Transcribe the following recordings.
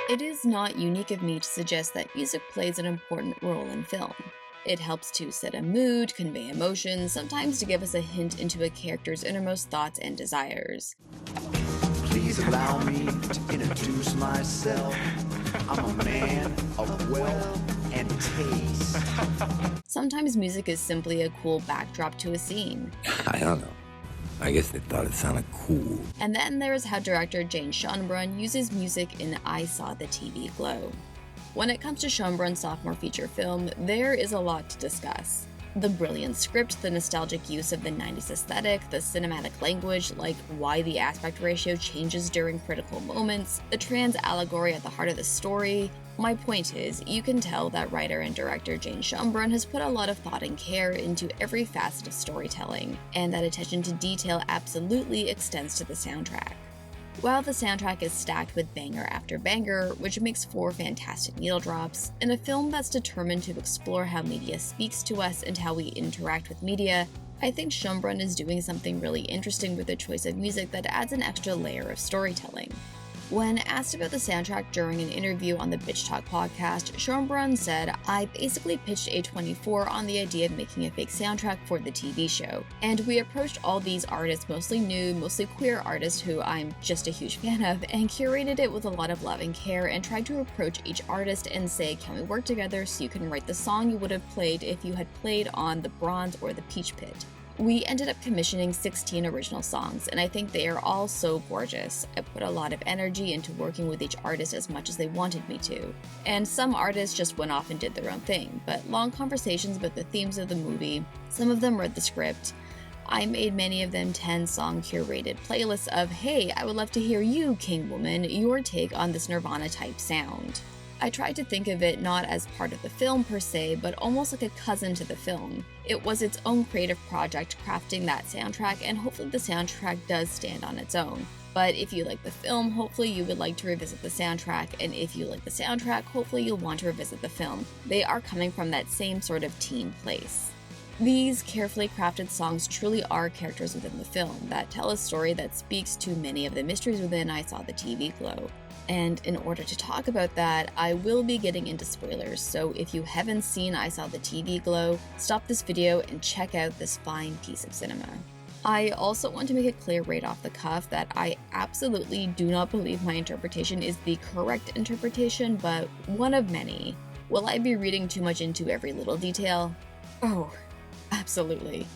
It is not unique of me to suggest that music plays an important role in film. It helps to set a mood, convey emotions, sometimes to give us a hint into a character's innermost thoughts and desires. Please allow me to introduce myself. I'm a man of wealth and taste. Sometimes music is simply a cool backdrop to a scene. I don't know. I guess they thought it sounded cool. And then there's how director Jane Schoenbrun uses music in I Saw the TV Glow. When it comes to Schoenbrun's sophomore feature film, there is a lot to discuss. The brilliant script, the nostalgic use of the 90s aesthetic, the cinematic language, like why the aspect ratio changes during critical moments, the trans allegory at the heart of the story. My point is, you can tell that writer and director Jane Schoenbrun has put a lot of thought and care into every facet of storytelling, and that attention to detail absolutely extends to the soundtrack. While the soundtrack is stacked with banger after banger, which makes for fantastic needle drops, in a film that's determined to explore how media speaks to us and how we interact with media, I think Schoenbrun is doing something really interesting with the choice of music that adds an extra layer of storytelling. When asked about the soundtrack during an interview on the Bitch Talk podcast, Schoenbrun said, "I basically pitched A24 on the idea of making a fake soundtrack for the TV show, and we approached all these artists, mostly new, mostly queer artists who I'm just a huge fan of, and curated it with a lot of love and care and tried to approach each artist and say, can we work together so you can write the song you would have played if you had played on the Bronze or the Peach Pit." We ended up commissioning 16 original songs, and I think they are all so gorgeous. I put a lot of energy into working with each artist as much as they wanted me to. And some artists just went off and did their own thing, but long conversations about the themes of the movie, some of them read the script. I made many of them 10-song curated playlists of, hey, I would love to hear you, King Woman, your take on this Nirvana-type sound. I tried to think of it not as part of the film per se, but almost like a cousin to the film. It was its own creative project crafting that soundtrack, and hopefully the soundtrack does stand on its own. But if you like the film, hopefully you would like to revisit the soundtrack, and if you like the soundtrack, hopefully you'll want to revisit the film. They are coming from that same sort of team place. These carefully crafted songs truly are characters within the film that tell a story that speaks to many of the mysteries within I Saw the TV Glow. And in order to talk about that, I will be getting into spoilers, so if you haven't seen I Saw the TV Glow, stop this video and check out this fine piece of cinema. I also want to make it clear right off the cuff that I absolutely do not believe my interpretation is the correct interpretation, but one of many. Will I be reading too much into every little detail? Oh, absolutely.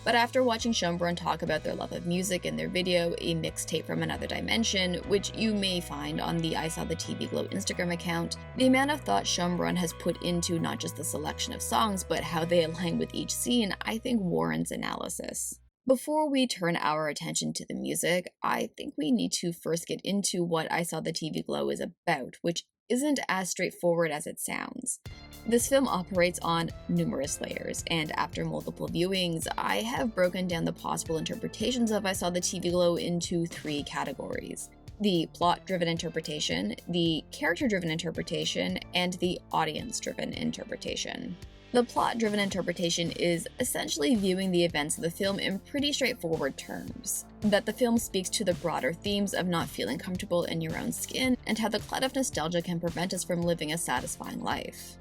But after watching Schoenbrun talk about their love of music in their video, A Mixtape from Another Dimension, which you may find on the I Saw the TV Glow Instagram account, the amount of thought Schoenbrun has put into not just the selection of songs, but how they align with each scene, I think warrants analysis. Before we turn our attention to the music, I think we need to first get into what I Saw the TV Glow is about, which isn't as straightforward as it sounds. This film operates on numerous layers, and after multiple viewings, I have broken down the possible interpretations of I Saw the TV Glow into 3 categories: the plot-driven interpretation, the character-driven interpretation, and the audience-driven interpretation. The plot-driven interpretation is essentially viewing the events of the film in pretty straightforward terms. That the film speaks to the broader themes of not feeling comfortable in your own skin, and how the cloud of nostalgia can prevent us from living a satisfying life.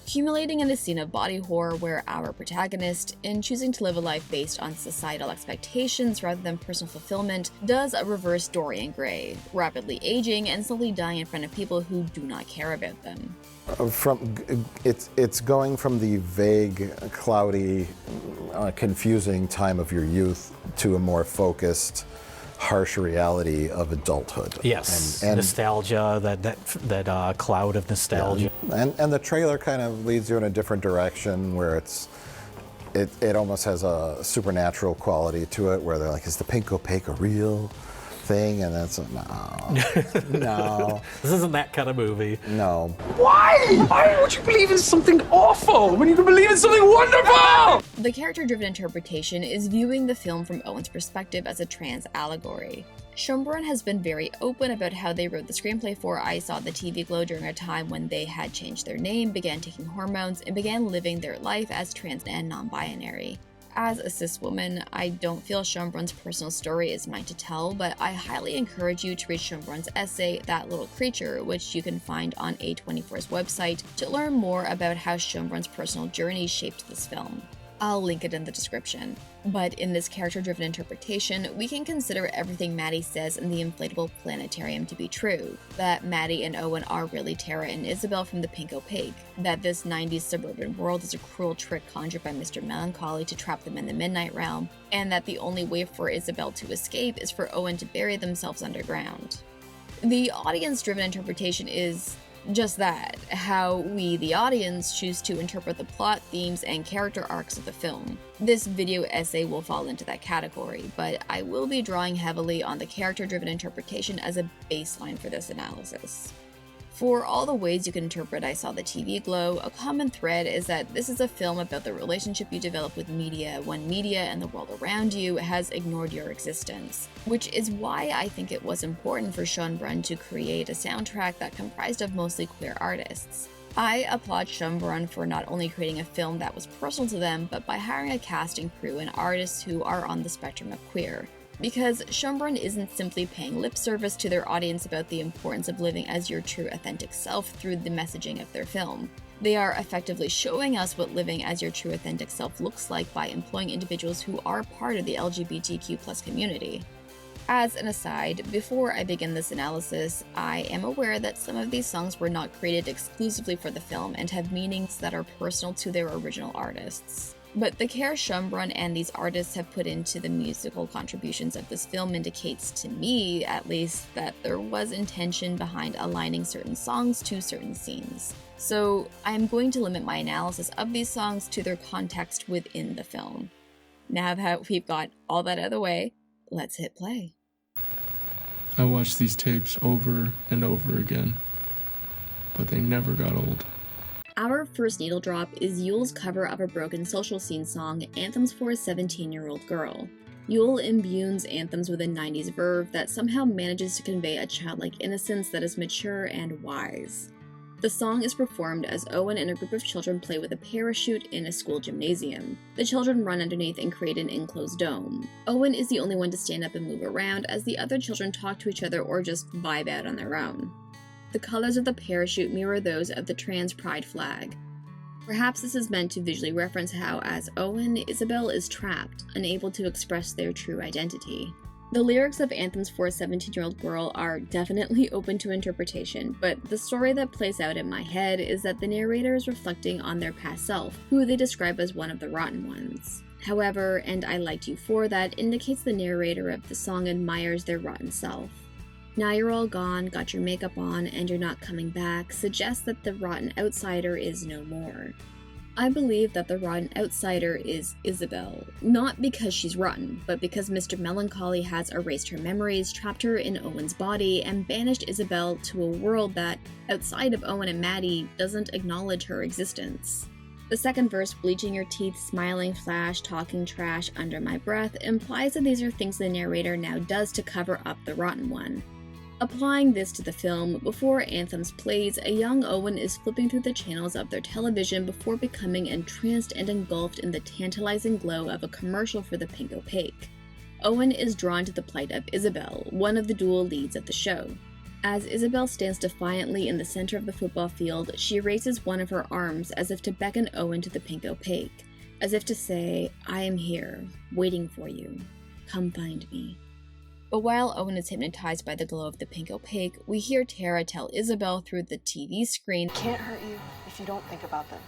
Accumulating in a scene of body horror where our protagonist, in choosing to live a life based on societal expectations rather than personal fulfillment, does a reverse Dorian Gray, rapidly aging and slowly dying in front of people who do not care about them. It's going from the vague, cloudy, confusing time of your youth to a more focused, harsh reality of adulthood. Yes, and nostalgia, that cloud of nostalgia. Yeah. And the trailer kind of leads you in a different direction where it almost has a supernatural quality to it, where they're like, is the pink opaque a real thing? And that's no. This isn't that kind of movie. No. Why? Why would you believe in something awful when you can believe in something wonderful? The character-driven interpretation is viewing the film from Owen's perspective as a trans allegory. Schoenbrun has been very open about how they wrote the screenplay for I Saw the TV Glow during a time when they had changed their name, began taking hormones, and began living their life as trans and non-binary. As a cis woman, I don't feel Schoenbrun's personal story is mine to tell, but I highly encourage you to read Schoenbrun's essay, That Little Creature, which you can find on A24's website, to learn more about how Schoenbrun's personal journey shaped this film. I'll link it in the description. But in this character-driven interpretation, we can consider everything Maddie says in the inflatable planetarium to be true. That Maddie and Owen are really Tara and Isabel from the Pink Opaque. That this 90s suburban world is a cruel trick conjured by Mr. Melancholy to trap them in the Midnight Realm, and that the only way for Isabel to escape is for Owen to bury themselves underground. The audience-driven interpretation is just that, how we, the audience, choose to interpret the plot, themes, and character arcs of the film. This video essay will fall into that category, but I will be drawing heavily on the character-driven interpretation as a baseline for this analysis. For all the ways you can interpret I Saw the TV Glow, a common thread is that this is a film about the relationship you develop with media when media and the world around you has ignored your existence, which is why I think it was important for Schoenbrun to create a soundtrack that comprised of mostly queer artists. I applaud Schoenbrun for not only creating a film that was personal to them, but by hiring a casting crew and artists who are on the spectrum of queer. Because Schoenbrun isn't simply paying lip service to their audience about the importance of living as your true authentic self through the messaging of their film. They are effectively showing us what living as your true authentic self looks like by employing individuals who are part of the LGBTQ+ community. As an aside, before I begin this analysis, I am aware that some of these songs were not created exclusively for the film and have meanings that are personal to their original artists. But the care Schoenbrun and these artists have put into the musical contributions of this film indicates, to me at least, that there was intention behind aligning certain songs to certain scenes. So I'm going to limit my analysis of these songs to their context within the film. Now that we've got all that out of the way, let's hit play. I watched these tapes over and over again, but they never got old. Our first needle drop is Yeule's cover of a broken social scene song, Anthems for a 17-year-old Girl. Yeule imbues Anthems with a 90s verve that somehow manages to convey a childlike innocence that is mature and wise. The song is performed as Owen and a group of children play with a parachute in a school gymnasium. The children run underneath and create an enclosed dome. Owen is the only one to stand up and move around as the other children talk to each other or just vibe out on their own. The colors of the parachute mirror those of the trans pride flag. Perhaps this is meant to visually reference how, as Owen, Isabel is trapped, unable to express their true identity. The lyrics of Anthems for a 17-year-old Girl are definitely open to interpretation, but the story that plays out in my head is that the narrator is reflecting on their past self, who they describe as one of the rotten ones. However, and I liked you for that, indicates the narrator of the song admires their rotten self. Now you're all gone, got your makeup on, and you're not coming back suggests that the rotten outsider is no more. I believe that the rotten outsider is Isabel, not because she's rotten, but because Mr. Melancholy has erased her memories, trapped her in Owen's body, and banished Isabel to a world that, outside of Owen and Maddie, doesn't acknowledge her existence. The second verse, bleaching your teeth, smiling flash, talking trash under my breath, implies that these are things the narrator now does to cover up the rotten one. Applying this to the film, before Anthems plays, a young Owen is flipping through the channels of their television before becoming entranced and engulfed in the tantalizing glow of a commercial for the Pink Opaque. Owen is drawn to the plight of Isabel, one of the dual leads of the show. As Isabel stands defiantly in the center of the football field, she raises one of her arms as if to beckon Owen to the Pink Opaque, as if to say, I am here, waiting for you. Come find me. But while Owen is hypnotized by the glow of the Pink Opaque, we hear Tara tell Isabel through the TV screen, They can't hurt you if you don't think about them.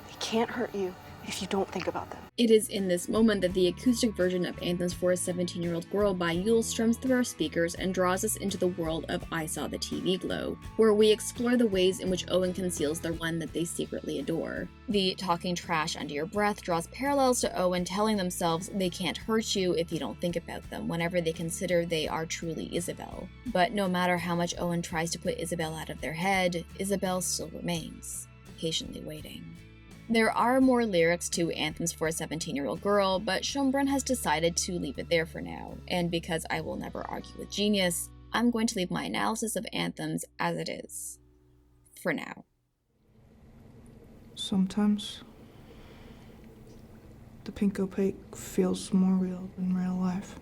They can't hurt you if you don't think about them. It is in this moment that the acoustic version of Anthems for a 17-year-old Girl by Yeule strums through our speakers and draws us into the world of I Saw the TV Glow, where we explore the ways in which Owen conceals the one that they secretly adore. The talking trash under your breath draws parallels to Owen telling themselves they can't hurt you if you don't think about them whenever they consider they are truly Isabel. But no matter how much Owen tries to put Isabel out of their head, Isabel still remains, patiently waiting. There are more lyrics to Anthems for a 17-year-old Girl, but Schoenbrun has decided to leave it there for now, and because I will never argue with genius, I'm going to leave my analysis of Anthems as it is. For now. Sometimes The pink opaque feels more real than real life.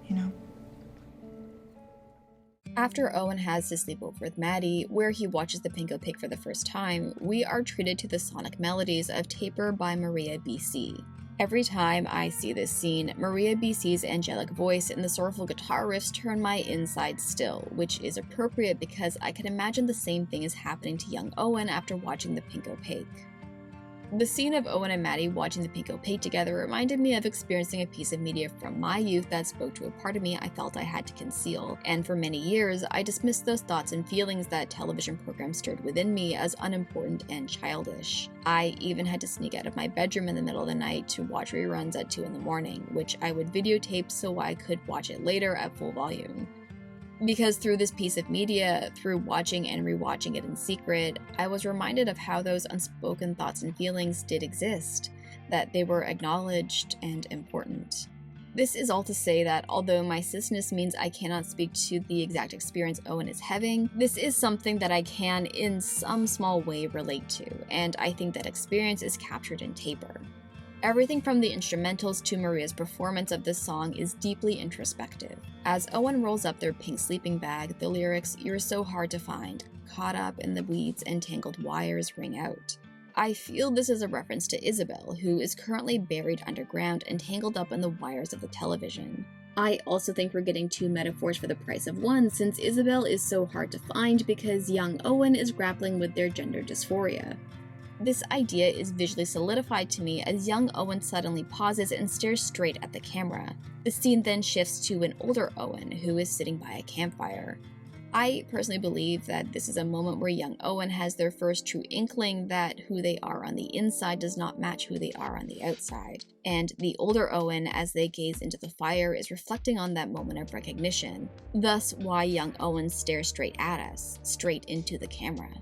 You know? After Owen has his sleepover with Maddie, where he watches the pink opaque for the first time, we are treated to the sonic melodies of Taper by Maria B.C. Every time I see this scene, Maria B.C.'s angelic voice and the sorrowful guitar riffs turn my insides still, which is appropriate because I can imagine the same thing is happening to young Owen after watching the pink opaque. The scene of Owen and Maddie watching the pink opaque together reminded me of experiencing a piece of media from my youth that spoke to a part of me I felt I had to conceal, and for many years, I dismissed those thoughts and feelings that television programs stirred within me as unimportant and childish. I even had to sneak out of my bedroom in the middle of the night to watch reruns at 2 in the morning, which I would videotape so I could watch it later at full volume. Because through this piece of media, through watching and rewatching it in secret, I was reminded of how those unspoken thoughts and feelings did exist, that they were acknowledged and important. This is all to say that although my cisness means I cannot speak to the exact experience Owen is having, this is something that I can in some small way relate to, and I think that experience is captured in Taper. Everything from the instrumentals to Maria's performance of this song is deeply introspective. As Owen rolls up their pink sleeping bag, the lyrics, "You're so hard to find, caught up in the weeds and tangled wires," ring out. I feel this is a reference to Isabel, who is currently buried underground and tangled up in the wires of the television. I also think we're getting 2 metaphors for the price of one, since Isabel is so hard to find because young Owen is grappling with their gender dysphoria. This idea is visually solidified to me as young Owen suddenly pauses and stares straight at the camera. The scene then shifts to an older Owen who is sitting by a campfire. I personally believe that this is a moment where young Owen has their first true inkling that who they are on the inside does not match who they are on the outside. And the older Owen, as they gaze into the fire, is reflecting on that moment of recognition. Thus why young Owen stares straight at us, straight into the camera.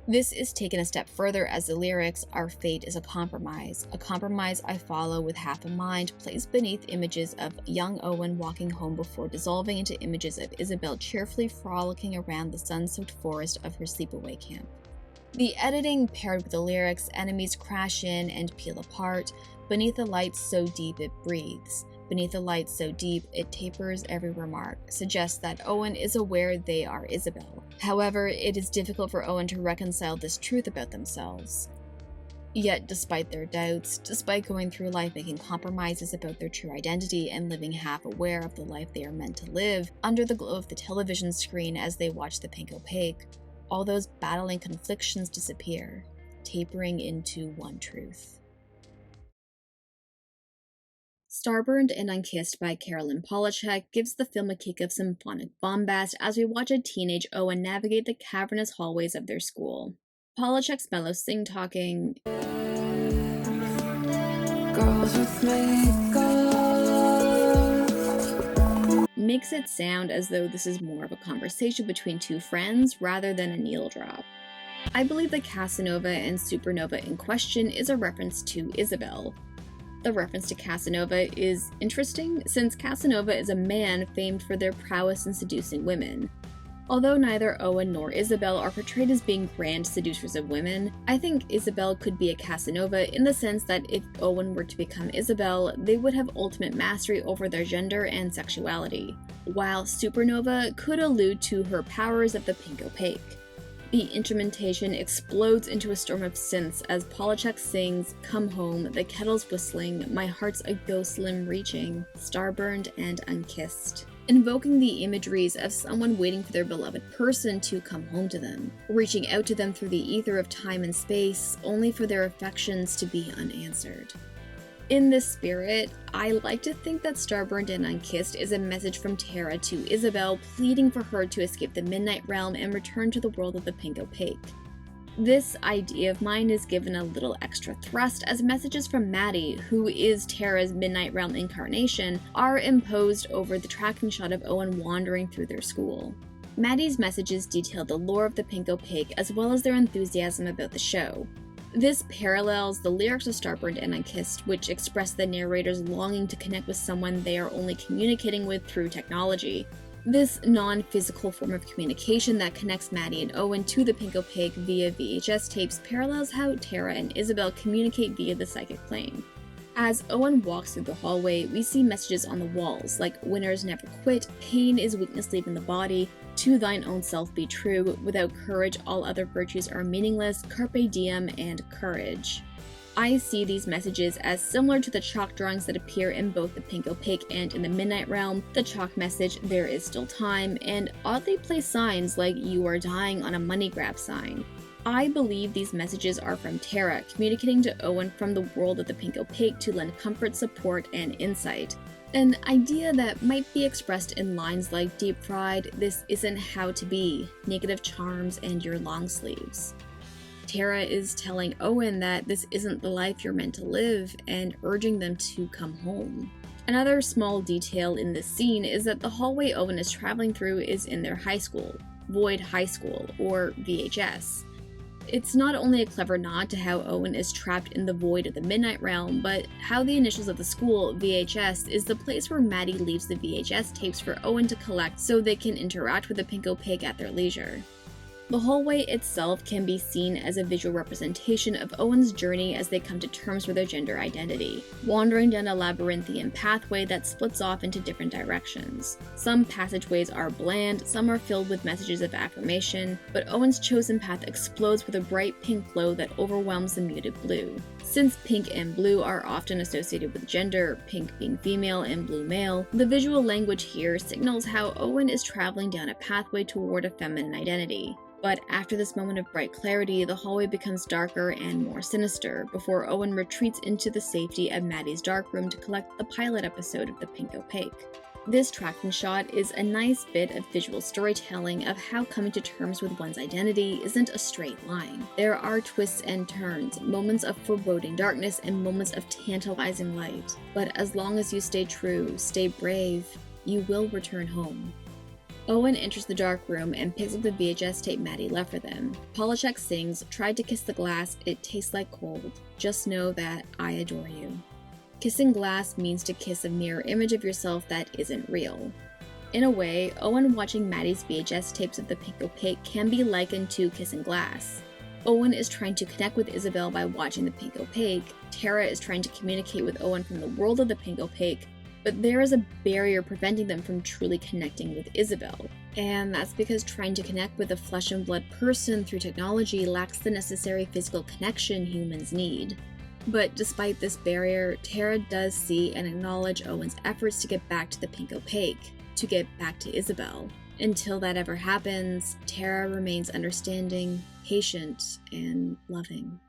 This is taken a step further as the lyrics, "Our fate is a compromise I follow with half a mind," placed beneath images of young Owen walking home before dissolving into images of Isabel cheerfully frolicking around the sun-soaked forest of her sleepaway camp. The editing paired with the lyrics, "Enemies crash in and peel apart, beneath the light so deep it breathes. Beneath the light so deep, it tapers every remark," suggests that Owen is aware they are Isabel. However, it is difficult for Owen to reconcile this truth about themselves. Yet, despite their doubts, despite going through life making compromises about their true identity and living half aware of the life they are meant to live, under the glow of the television screen as they watch the pink opaque, all those battling conflictions disappear, tapering into one truth. Starburned and Unkissed by Carolyn Polachek gives the film a kick of symphonic bombast as we watch a teenage Owen navigate the cavernous hallways of their school. Polachek's mellow sing-talking "Girls with makeup" makes it sound as though this is more of a conversation between two friends rather than a needle drop. I believe the Casanova and Supernova in question is a reference to Isabel. The reference to Casanova is interesting, since Casanova is a man famed for their prowess in seducing women. Although neither Owen nor Isabel are portrayed as being grand seducers of women, I think Isabel could be a Casanova in the sense that if Owen were to become Isabel, they would have ultimate mastery over their gender and sexuality, while Supernova could allude to her powers of the pink opaque. The instrumentation explodes into a storm of synths as Polachek sings "Come Home," the kettle's whistling, "My heart's a ghost limb reaching," Starburned and Unkissed, invoking the imageries of someone waiting for their beloved person to come home to them, reaching out to them through the ether of time and space, only for their affections to be unanswered. In this spirit, I like to think that Starburned and Unkissed is a message from Tara to Isabel pleading for her to escape the Midnight Realm and return to the world of the pink opaque. This idea of mine is given a little extra thrust as messages from Maddie, who is Tara's Midnight Realm incarnation, are imposed over the tracking shot of Owen wandering through their school. Maddie's messages detail the lore of the pink opaque as well as their enthusiasm about the show. This parallels the lyrics of Starburned and Unkissed, which express the narrator's longing to connect with someone they are only communicating with through technology. This non-physical form of communication that connects Maddie and Owen to the pink opaque via VHS tapes parallels how Tara and Isabel communicate via the psychic plane. As Owen walks through the hallway, we see messages on the walls, like "Winners never quit," "Pain is weakness leaving the body," "To thine own self be true," "Without courage all other virtues are meaningless," "Carpe diem," and "Courage." I see these messages as similar to the chalk drawings that appear in both the pink opaque and in the Midnight Realm, the chalk message "There is still time," and oddly placed signs like "You are dying" on a money grab sign. I believe these messages are from Tara, communicating to Owen from the world of the pink opaque to lend comfort, support, and insight. An idea that might be expressed in lines like "Deep fried, this isn't how to be," "Negative charms," and "Your long sleeves." Tara is telling Owen that this isn't the life you're meant to live, and urging them to come home. Another small detail in this scene is that the hallway Owen is traveling through is in their high school, Void High School, or VHS. It's not only a clever nod to how Owen is trapped in the void of the Midnight Realm, but how the initials of the school, VHS, is the place where Maddie leaves the VHS tapes for Owen to collect so they can interact with the pink opaque at their leisure. The hallway itself can be seen as a visual representation of Owen's journey as they come to terms with their gender identity, wandering down a labyrinthian pathway that splits off into different directions. Some passageways are bland, some are filled with messages of affirmation, but Owen's chosen path explodes with a bright pink glow that overwhelms the muted blue. Since pink and blue are often associated with gender, pink being female and blue male, the visual language here signals how Owen is traveling down a pathway toward a feminine identity. But after this moment of bright clarity, the hallway becomes darker and more sinister, before Owen retreats into the safety of Maddie's dark room to collect the pilot episode of the pink opaque. This tracking shot is a nice bit of visual storytelling of how coming to terms with one's identity isn't a straight line. There are twists and turns, moments of foreboding darkness and moments of tantalizing light. But as long as you stay true, stay brave, you will return home. Owen enters the dark room and picks up the VHS tape Maddie left for them. Polachek sings, "Tried to kiss the glass, it tastes like cold. Just know that I adore you." Kissing glass means to kiss a mirror image of yourself that isn't real. In a way, Owen watching Maddie's VHS tapes of the pink opaque can be likened to kissing glass. Owen is trying to connect with Isabel by watching the pink opaque. Tara is trying to communicate with Owen from the world of the pink opaque, but there is a barrier preventing them from truly connecting with Isabel. And that's because trying to connect with a flesh and blood person through technology lacks the necessary physical connection humans need. But despite this barrier, Tara does see and acknowledge Owen's efforts to get back to the pink opaque, to get back to Isabel. Until that ever happens, Tara remains understanding, patient, and loving.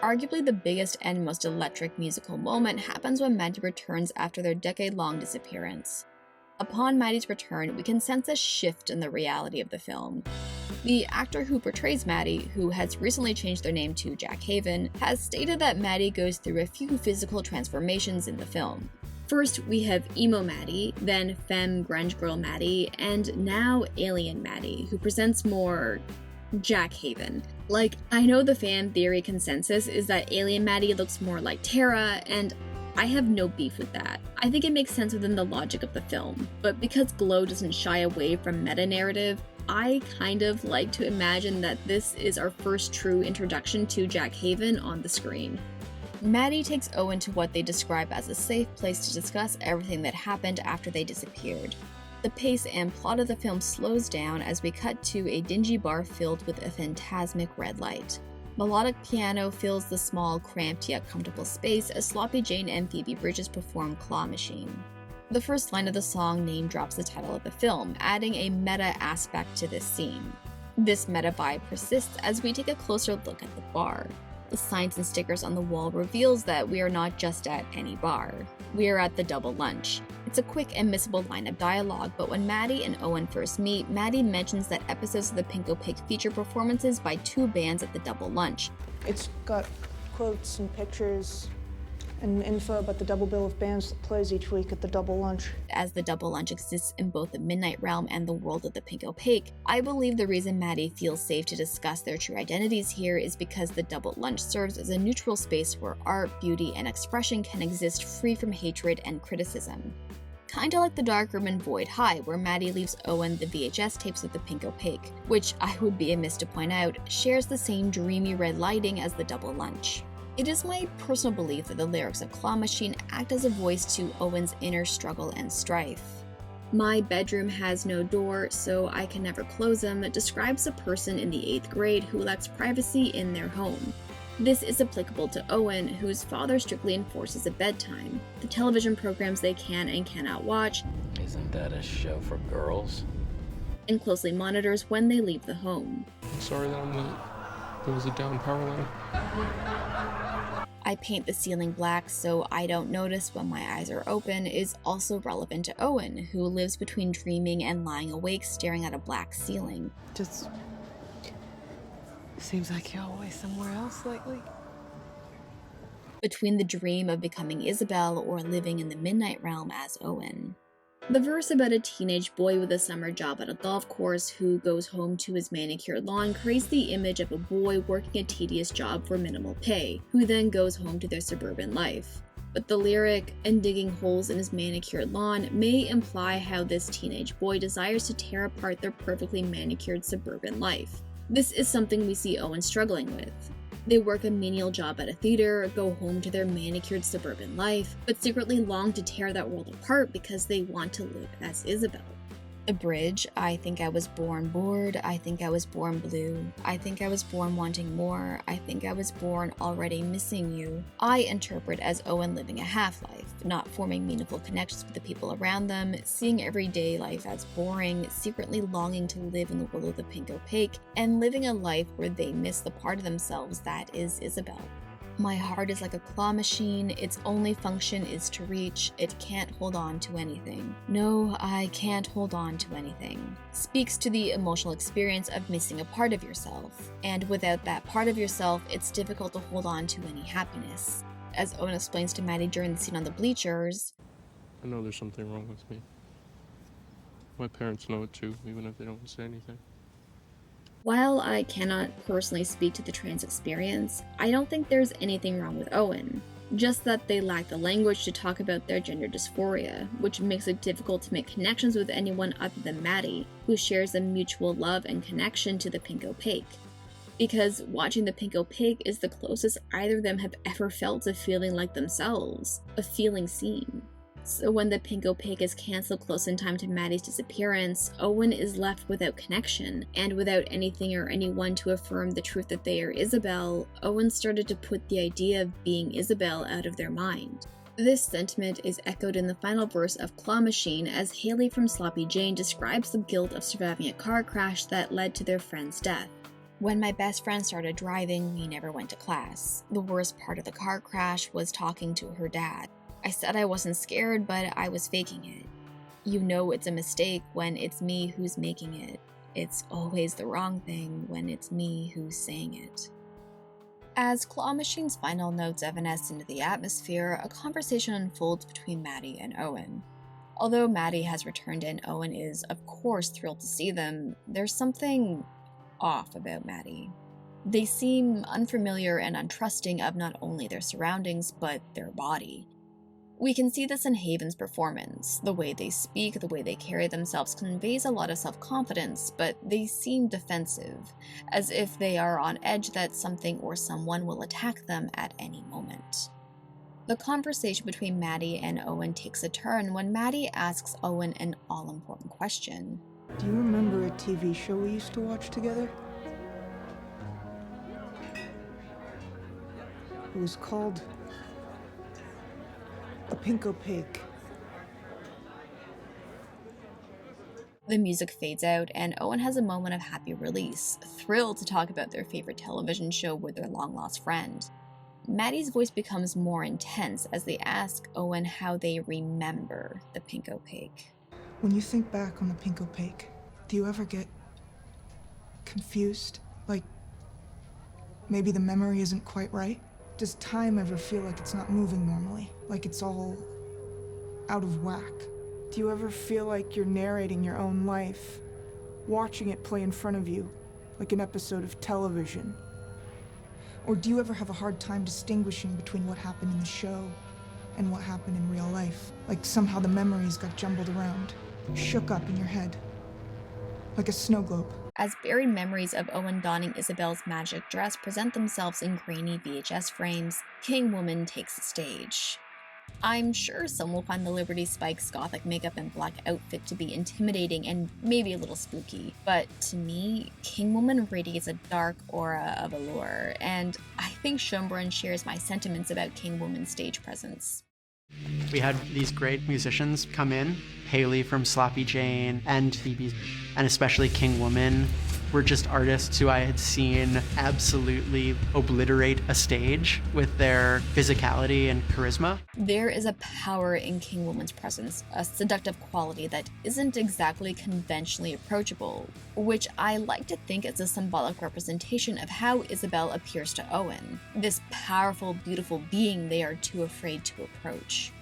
Arguably the biggest and most electric musical moment happens when Maddie returns after their decade-long disappearance. Upon Maddie's return, we can sense a shift in the reality of the film. The actor who portrays Maddie, who has recently changed their name to Jack Haven, has stated that Maddie goes through a few physical transformations in the film. First, we have emo Maddie, then femme grunge girl Maddie, and now alien Maddie, who presents more Jack Haven. Like, I know the fan theory consensus is that alien Maddie looks more like Tara, and I have no beef with that. I think it makes sense within the logic of the film, but because Glow doesn't shy away from meta-narrative, I kind of like to imagine that this is our first true introduction to Jack Haven on the screen. Maddie takes Owen to what they describe as a safe place to discuss everything that happened after they disappeared. The pace and plot of the film slows down as we cut to a dingy bar filled with a phantasmic red light. Melodic piano fills the small, cramped yet comfortable space as Sloppy Jane and Phoebe Bridges perform Claw Machine. The first line of the song name drops the title of the film, adding a meta aspect to this scene. This meta vibe persists as we take a closer look at the bar. The signs and stickers on the wall reveals that we are not just at any bar. We are at the Double Lunch. It's a quick and missable line of dialogue, but when Maddie and Owen first meet, Maddie mentions that episodes of the Pink Opaque feature performances by two bands at the Double Lunch. It's got quotes and pictures and info about the double bill of bands that plays each week at the Double Lunch. As the Double Lunch exists in both the Midnight Realm and the world of the Pink Opaque, I believe the reason Maddie feels safe to discuss their true identities here is because the Double Lunch serves as a neutral space where art, beauty, and expression can exist free from hatred and criticism. kinda like the dark room in Void High, where Maddie leaves Owen the VHS tapes of the Pink Opaque, which I would be amiss to point out, shares the same dreamy red lighting as the double lunch. It is my personal belief that the lyrics of Claw Machine act as a voice to Owen's inner struggle and strife. My bedroom has no door, so I can never close them describes a person in the 8th grade who lacks privacy in their home. This is applicable to Owen, whose father strictly enforces a bedtime, the television programs they can and cannot watch, Isn't that a show for girls? and closely monitors when they leave the home. I'm sorry that there was a down power line. I paint the ceiling black so I don't notice when my eyes are open is also relevant to Owen, who lives between dreaming and lying awake staring at a black ceiling. Just seems like you're always somewhere else lately. Between the dream of becoming Isabel or living in the midnight realm as Owen. The verse about a teenage boy with a summer job at a golf course who goes home to his manicured lawn creates the image of a boy working a tedious job for minimal pay, who then goes home to their suburban life. But the lyric, "and digging holes in his manicured lawn," may imply how this teenage boy desires to tear apart their perfectly manicured suburban life. This is something we see Owen struggling with. They work a menial job at a theater, go home to their manicured suburban life, but secretly long to tear that world apart because they want to live as Isabel. The bridge, "I think I was born bored, I think I was born blue, I think I was born wanting more, I think I was born already missing you," I interpret as Owen living a half-life, not forming meaningful connections with the people around them, seeing everyday life as boring, secretly longing to live in the world of the Pink Opaque, and living a life where they miss the part of themselves that is Isabel. My heart is like a claw machine, its only function is to reach, it can't hold on to anything. No, I can't hold on to anything. Speaks to the emotional experience of missing a part of yourself, and without that part of yourself, it's difficult to hold on to any happiness. As Owen explains to Maddie during the scene on the bleachers, I know there's something wrong with me. My parents know it too, even if they don't say anything. while I cannot personally speak to the trans experience, I don't think there's anything wrong with Owen. Just that they lack the language to talk about their gender dysphoria, which makes it difficult to make connections with anyone other than Maddie, who shares a mutual love and connection to the Pink Opaque. Because watching the Pink Opaque is the closest either of them have ever felt to feeling like themselves, of feeling seen. So when the Pink Opaque is cancelled close in time to Maddie's disappearance, Owen is left without connection, and without anything or anyone to affirm the truth that they are Isabel, Owen started to put the idea of being Isabel out of their mind. This sentiment is echoed in the final verse of Claw Machine as Haley from Sloppy Jane describes the guilt of surviving a car crash that led to their friend's death. When my best friend started driving, we never went to class. The worst part of the car crash was talking to her dad. I said I wasn't scared, but I was faking it. You know it's a mistake when it's me who's making it. It's always the wrong thing when it's me who's saying it. As Claw Machine's final notes evanesce into the atmosphere, a conversation unfolds between Maddie and Owen. Although Maddie has returned and Owen is, of course, thrilled to see them, there's something off about Maddie. They seem unfamiliar and untrusting of not only their surroundings, but their body. We can see this in Haven's performance. The way they speak, the way they carry themselves conveys a lot of self-confidence, but they seem defensive, as if they are on edge that something or someone will attack them at any moment. The conversation between Maddie and Owen takes a turn when Maddie asks Owen an all-important question. Do you remember a TV show we used to watch together? It was called The Pink Opaque. The music fades out, and Owen has a moment of happy release, thrilled to talk about their favorite television show with their long-lost friend. Maddie's voice becomes more intense as they ask Owen how they remember the Pink Opaque. When you think back on the Pink Opaque, do you ever get confused? Like, maybe the memory isn't quite right? Does time ever feel like it's not moving normally? Like it's all out of whack? Do you ever feel like you're narrating your own life, watching it play in front of you, like an episode of television? Or do you ever have a hard time distinguishing between what happened in the show and what happened in real life. Like somehow the memories got jumbled around, shook up in your head. Like a snow globe. As buried memories of Owen donning Isabel's magic dress present themselves in grainy VHS frames, King Woman takes the stage. I'm sure some will find the Liberty Spike's gothic makeup and black outfit to be intimidating and maybe a little spooky, but to me, King Woman radiates a dark aura of allure, and I think Schoenbrun shares my sentiments about King Woman's stage presence. We had these great musicians come in, Haley from Sloppy Jane and Phoebe, and especially King Woman were just artists who I had seen absolutely obliterate a stage with their physicality and charisma. There is a power in King Woman's presence, a seductive quality that isn't exactly conventionally approachable, which I like to think is a symbolic representation of how Isabel appears to Owen, this powerful, beautiful being they are too afraid to approach.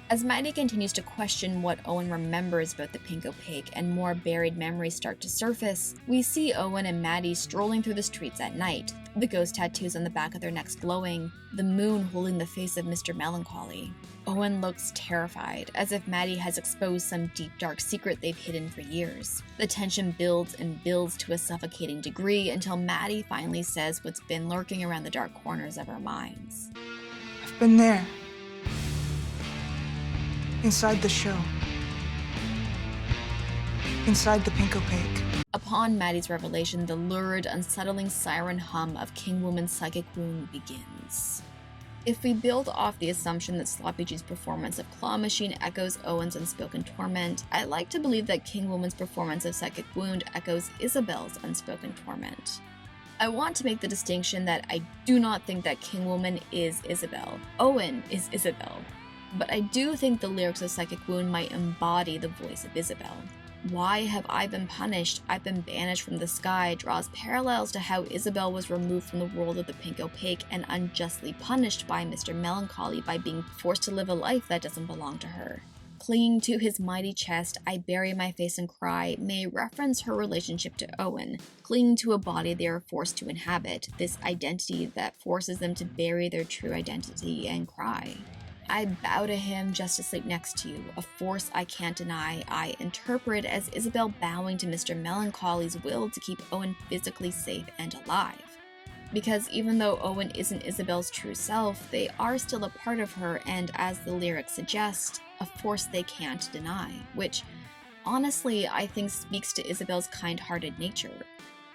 As Maddie continues to question what Owen remembers about the pink opaque and more buried memories start to surface, we see Owen and Maddie strolling through the streets at night, the ghost tattoos on the back of their necks glowing, the moon holding the face of Mr. Melancholy. Owen looks terrified, as if Maddie has exposed some deep dark secret they've hidden for years. The tension builds and builds to a suffocating degree until Maddie finally says what's been lurking around the dark corners of our minds. I've been there. Inside the show. Inside the pink opaque. Upon Maddie's revelation, the lurid, unsettling siren hum of King Woman's psychic wound begins. If we build off the assumption that Sloppy G's performance of Claw Machine echoes Owen's unspoken torment, I like to believe that King Woman's performance of Psychic Wound echoes Isabel's unspoken torment. I want to make the distinction that I do not think that King Woman is Isabel. Owen is Isabel. But I do think the lyrics of Psychic Wound might embody the voice of Isabel. Why have I been punished? I've been banished from the sky draws parallels to how Isabel was removed from the world of the pink opaque and unjustly punished by Mr. Melancholy by being forced to live a life that doesn't belong to her. Clinging to his mighty chest, I bury my face and cry may reference her relationship to Owen, clinging to a body they are forced to inhabit, this identity that forces them to bury their true identity and cry. I bow to him just to sleep next to you, a force I can't deny. I interpret as Isabel bowing to Mr. Melancholy's will to keep Owen physically safe and alive. Because even though Owen isn't Isabel's true self, they are still a part of her and, as the lyrics suggest, a force they can't deny, which, honestly, I think speaks to Isabel's kind-hearted nature.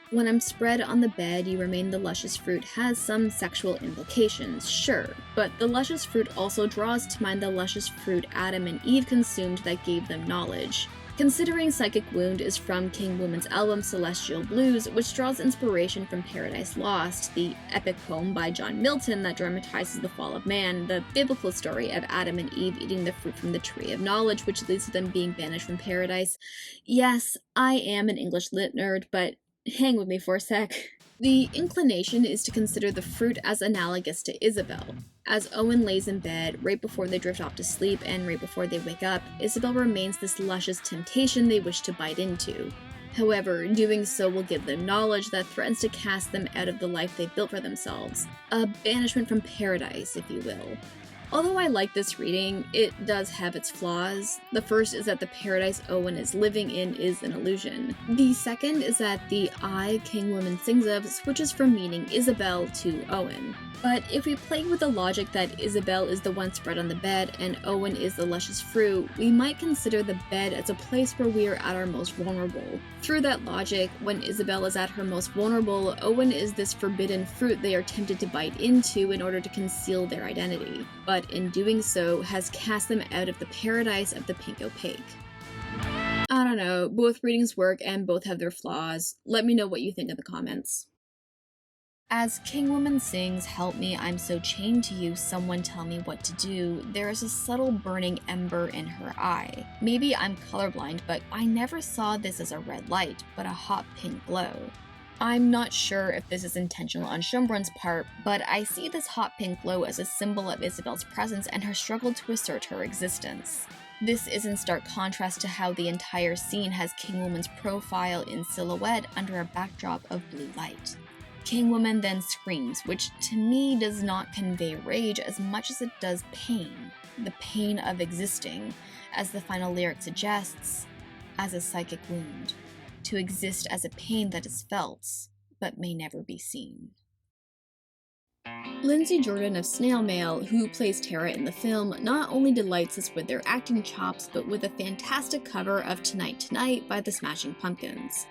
When I'm spread on the bed, you remain the luscious fruit has some sexual implications, sure, but the luscious fruit also draws to mind the luscious fruit Adam and Eve consumed that gave them knowledge. Considering Psychic Wound is from King Woman's album Celestial Blues, which draws inspiration from Paradise Lost, the epic poem by John Milton that dramatizes the fall of man, the biblical story of Adam and Eve eating the fruit from the tree of knowledge, which leads to them being banished from paradise. Yes, I am an English lit nerd, but hang with me for a sec. The inclination is to consider the fruit as analogous to Isabel. As Owen lays in bed, right before they drift off to sleep and right before they wake up, Isabel remains this luscious temptation they wish to bite into. However, doing so will give them knowledge that threatens to cast them out of the life they've built for themselves. A banishment from paradise, if you will. Although I like this reading, it does have its flaws. The first is that the paradise Owen is living in is an illusion. The second is that the I King Woman sings of switches from meaning Isabel to Owen. But if we play with the logic that Isabel is the one spread on the bed and Owen is the luscious fruit, we might consider the bed as a place where we are at our most vulnerable. Through that logic, when Isabel is at her most vulnerable, Owen is this forbidden fruit they are tempted to bite into in order to conceal their identity, but in doing so has cast them out of the paradise of the pink opaque. I don't know, both readings work and both have their flaws. Let me know what you think in the comments. As King Woman sings, "Help me, I'm so chained to you, someone tell me what to do," there is a subtle burning ember in her eye. Maybe I'm colorblind, but I never saw this as a red light, but a hot pink glow. I'm not sure if this is intentional on Schoenbrun's part, but I see this hot pink glow as a symbol of Isabel's presence and her struggle to assert her existence. This is in stark contrast to how the entire scene has King Woman's profile in silhouette under a backdrop of blue light. King Woman then screams, which to me does not convey rage as much as it does pain. the pain of existing, as the final lyric suggests, as a psychic wound, to exist as a pain that is felt, but may never be seen. Lindsay Jordan of Snail Mail, who plays Tara in the film, not only delights us with their acting chops, but with a fantastic cover of Tonight Tonight by the Smashing Pumpkins.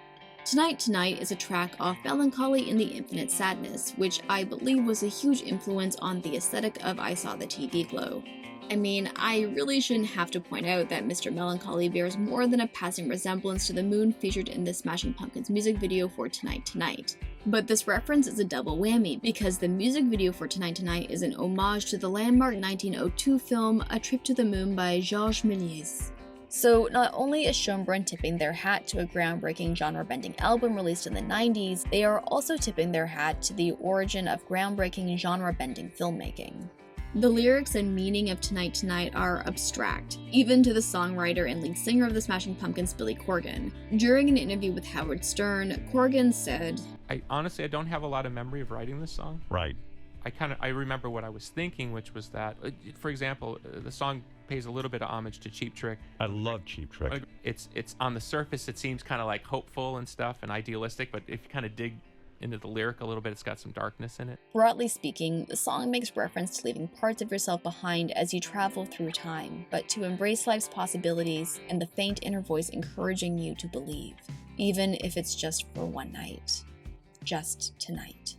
Tonight Tonight is a track off Melancholy in the Infinite Sadness, which I believe was a huge influence on the aesthetic of I Saw the TV Glow. I mean, I really shouldn't have to point out that Mr. Melancholy bears more than a passing resemblance to the moon featured in the Smashing Pumpkins music video for Tonight Tonight. But this reference is a double whammy, because the music video for Tonight Tonight is an homage to the landmark 1902 film A Trip to the Moon by Georges Méliès. So not only is Schoenbrun tipping their hat to a groundbreaking genre-bending album released in the 90s, they are also tipping their hat to the origin of groundbreaking genre-bending filmmaking. The lyrics and meaning of Tonight Tonight are abstract, even to the songwriter and lead singer of the Smashing Pumpkins, Billy Corgan. During an interview with Howard Stern, Corgan said, I don't have a lot of memory of writing this song. Right. I remember what I was thinking, which was that, for example, the song pays a little bit of homage to Cheap Trick. I love Cheap Trick. It's on the surface, it seems kind of like hopeful and stuff and idealistic, but if you kind of dig into the lyric a little bit, it's got some darkness in it. Broadly speaking, the song makes reference to leaving parts of yourself behind as you travel through time, but to embrace life's possibilities and the faint inner voice encouraging you to believe, even if it's just for one night. Just tonight.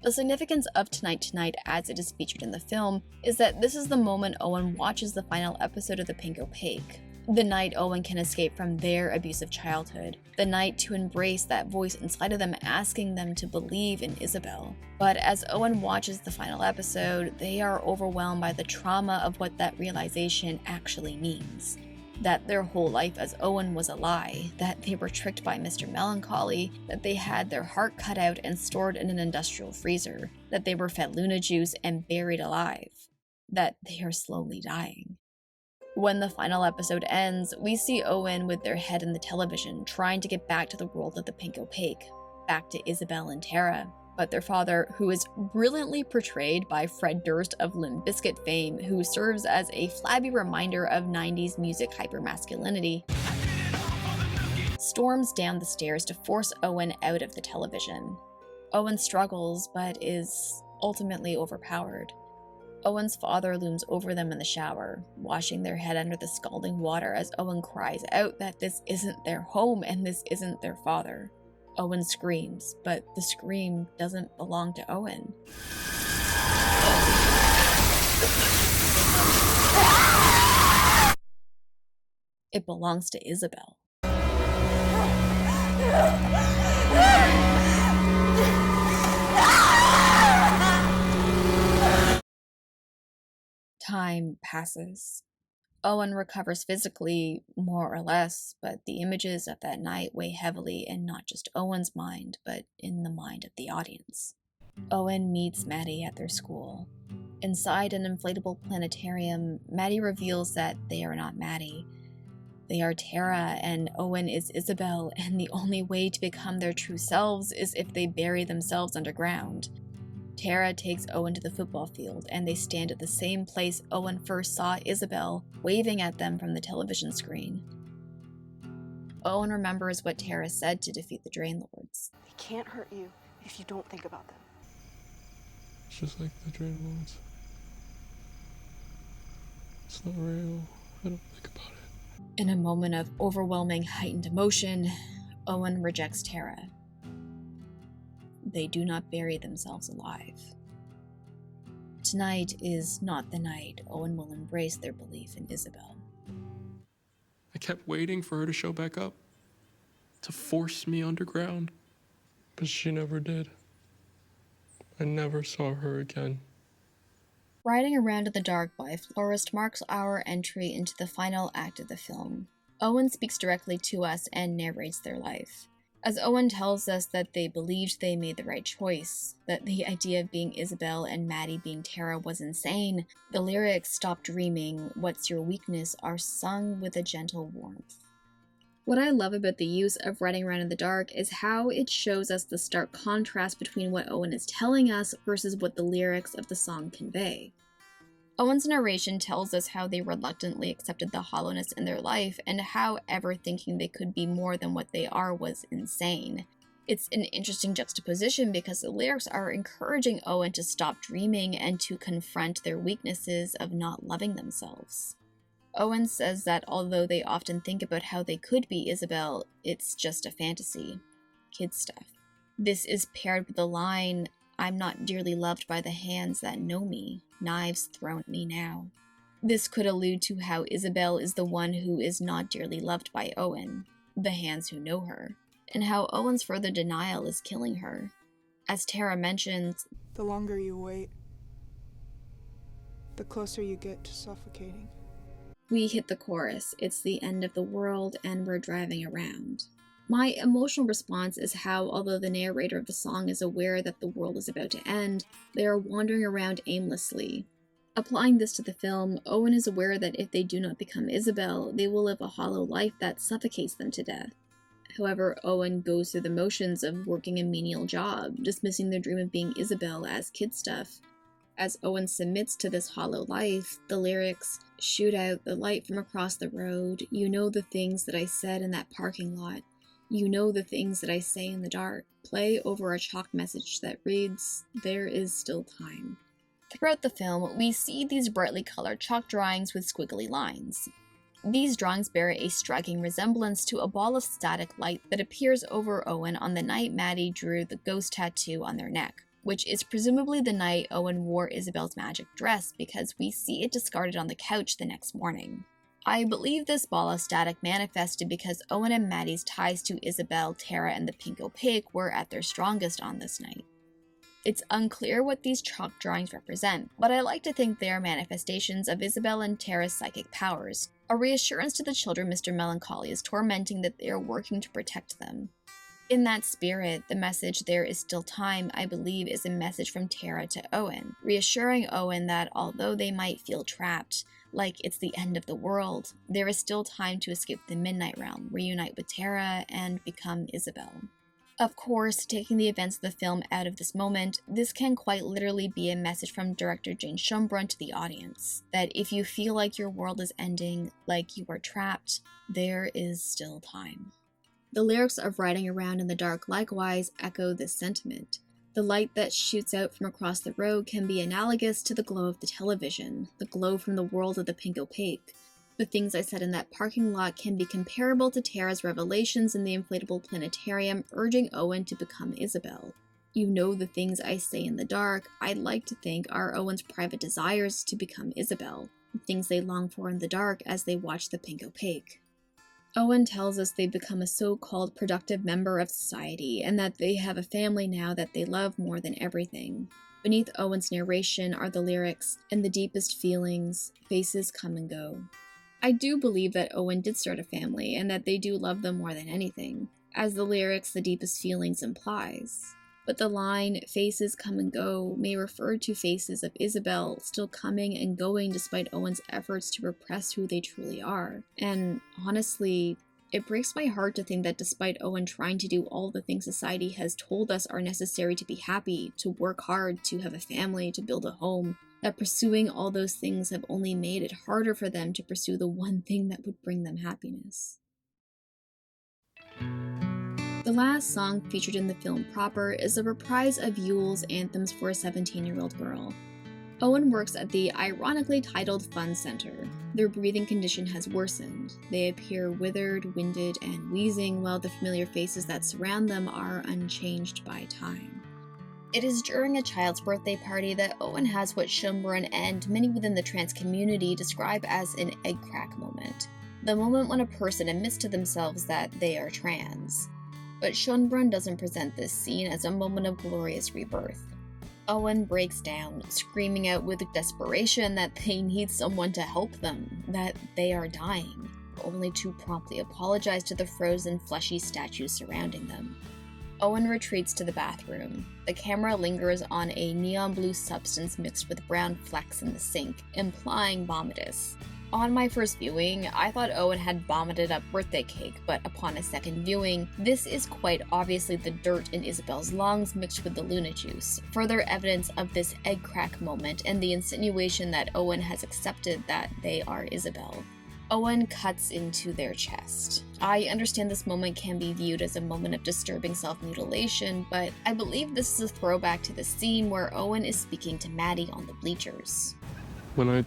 The significance of Tonight Tonight as it is featured in the film is that this is the moment Owen watches the final episode of The Pink Opaque. The night Owen can escape from their abusive childhood. The night to embrace that voice inside of them asking them to believe in Isabel. But as Owen watches the final episode, they are overwhelmed by the trauma of what that realization actually means. That their whole life as Owen was a lie, that they were tricked by Mr. Melancholy, that they had their heart cut out and stored in an industrial freezer, that they were fed Luna juice and buried alive, that they are slowly dying. When the final episode ends, we see Owen with their head in the television, trying to get back to the world of the Pink Opaque, back to Isabel and Tara. But their father, who is brilliantly portrayed by Fred Durst of Limp Bizkit fame, who serves as a flabby reminder of 90s music hypermasculinity, storms down the stairs to force Owen out of the television. Owen struggles, but is ultimately overpowered. Owen's father looms over them in the shower, washing their head under the scalding water as Owen cries out that this isn't their home and this isn't their father. Owen screams, but the scream doesn't belong to Owen. It belongs to Isabel. Time passes. Owen recovers physically, more or less, but the images of that night weigh heavily in not just Owen's mind, but in the mind of the audience. Owen meets Maddie at their school. Inside an inflatable planetarium, Maddie reveals that they are not Maddie. They are Tara, and Owen is Isabel, and the only way to become their true selves is if they bury themselves underground. Tara takes Owen to the football field, and they stand at the same place Owen first saw Isabel, waving at them from the television screen. Owen remembers what Tara said to defeat the Drain Lords. They can't hurt you if you don't think about them. It's just like the Drain Lords. It's not real. I don't think about it. In a moment of overwhelming, heightened emotion, Owen rejects Tara. They do not bury themselves alive. Tonight is not the night Owen will embrace their belief in Isabel. I kept waiting for her to show back up, to force me underground, but she never did. I never saw her again. Riding Around in the Dark by Florist marks our entry into the final act of the film. Owen speaks directly to us and narrates their life. As Owen tells us that they believed they made the right choice, that the idea of being Isabel and Maddie being Tara was insane, the lyrics "Stop Dreaming, What's Your Weakness" are sung with a gentle warmth. What I love about the use of Riding Around in the Dark is how it shows us the stark contrast between what Owen is telling us versus what the lyrics of the song convey. Owen's narration tells us how they reluctantly accepted the hollowness in their life and how ever thinking they could be more than what they are was insane. It's an interesting juxtaposition because the lyrics are encouraging Owen to stop dreaming and to confront their weaknesses of not loving themselves. Owen says that although they often think about how they could be Isabel, it's just a fantasy. Kid stuff. This is paired with the line, "I'm not dearly loved by the hands that know me, knives thrown at me now." This could allude to how Isabel is the one who is not dearly loved by Owen, the hands who know her, and how Owen's further denial is killing her. As Tara mentions, the longer you wait, the closer you get to suffocating. We hit the chorus, "It's the end of the world and we're driving around." My emotional response is how, although the narrator of the song is aware that the world is about to end, they are wandering around aimlessly. Applying this to the film, Owen is aware that if they do not become Isabel, they will live a hollow life that suffocates them to death. However, Owen goes through the motions of working a menial job, dismissing their dream of being Isabel as kid stuff. As Owen submits to this hollow life, the lyrics, "Shoot out the light from across the road, you know the things that I said in that parking lot. You know the things that I say in the dark," play over a chalk message that reads, "There is still time." Throughout the film, we see these brightly colored chalk drawings with squiggly lines. These drawings bear a striking resemblance to a ball of static light that appears over Owen on the night Maddie drew the ghost tattoo on their neck, which is presumably the night Owen wore Isabel's magic dress because we see it discarded on the couch the next morning. I believe this ball of static manifested because Owen and Maddie's ties to Isabel, Tara, and the pink opaque were at their strongest on this night. It's unclear what these chalk drawings represent, but I like to think they are manifestations of Isabel and Tara's psychic powers, a reassurance to the children Mr. Melancholy is tormenting that they are working to protect them. In that spirit, the message "there is still time," I believe, is a message from Tara to Owen, reassuring Owen that although they might feel trapped, like it's the end of the world, there is still time to escape the Midnight Realm, reunite with Tara, and become Isabel. Of course, taking the events of the film out of this moment, this can quite literally be a message from director Jane Schoenbrun to the audience, that if you feel like your world is ending, like you are trapped, there is still time. The lyrics of "Riding Around in the Dark" likewise echo this sentiment. The light that shoots out from across the road can be analogous to the glow of the television, the glow from the world of the pink opaque. The things I said in that parking lot can be comparable to Tara's revelations in the inflatable planetarium, urging Owen to become Isabel. You know the things I say in the dark, I'd like to think are Owen's private desires to become Isabel, the things they long for in the dark as they watch the pink opaque. Owen tells us they've become a so-called productive member of society, and that they have a family now that they love more than everything. Beneath Owen's narration are the lyrics, "And the deepest feelings, faces come and go." I do believe that Owen did start a family, and that they do love them more than anything, as the lyrics "the deepest feelings" implies. But the line, "faces come and go," may refer to faces of Isabel still coming and going despite Owen's efforts to repress who they truly are. And honestly, it breaks my heart to think that despite Owen trying to do all the things society has told us are necessary to be happy, to work hard, to have a family, to build a home, that pursuing all those things have only made it harder for them to pursue the one thing that would bring them happiness. The last song featured in the film proper is a reprise of Yeule's Anthems for a 17-year-old Girl. Owen works at the ironically titled Fun Center. Their breathing condition has worsened. They appear withered, winded, and wheezing, while the familiar faces that surround them are unchanged by time. It is during a child's birthday party that Owen has what Schoenbrun and many within the trans community describe as an egg crack moment. The moment when a person admits to themselves that they are trans. But Schoenbrun doesn't present this scene as a moment of glorious rebirth. Owen breaks down, screaming out with desperation that they need someone to help them, that they are dying, only to promptly apologize to the frozen, fleshy statues surrounding them. Owen retreats to the bathroom. The camera lingers on a neon blue substance mixed with brown flecks in the sink, implying vomitus. On my first viewing, I thought Owen had vomited up birthday cake, but upon a second viewing, this is quite obviously the dirt in Isabel's lungs mixed with the Luna juice, further evidence of this egg crack moment and the insinuation that Owen has accepted that they are Isabel. Owen cuts into their chest. I understand this moment can be viewed as a moment of disturbing self-mutilation, but I believe this is a throwback to the scene where Owen is speaking to Maddie on the bleachers. When I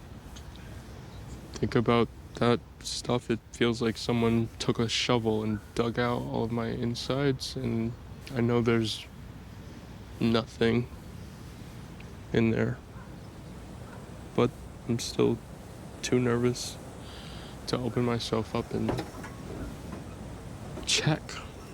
think about that stuff, it feels like someone took a shovel and dug out all of my insides, and I know there's nothing in there. But I'm still too nervous to open myself up and check.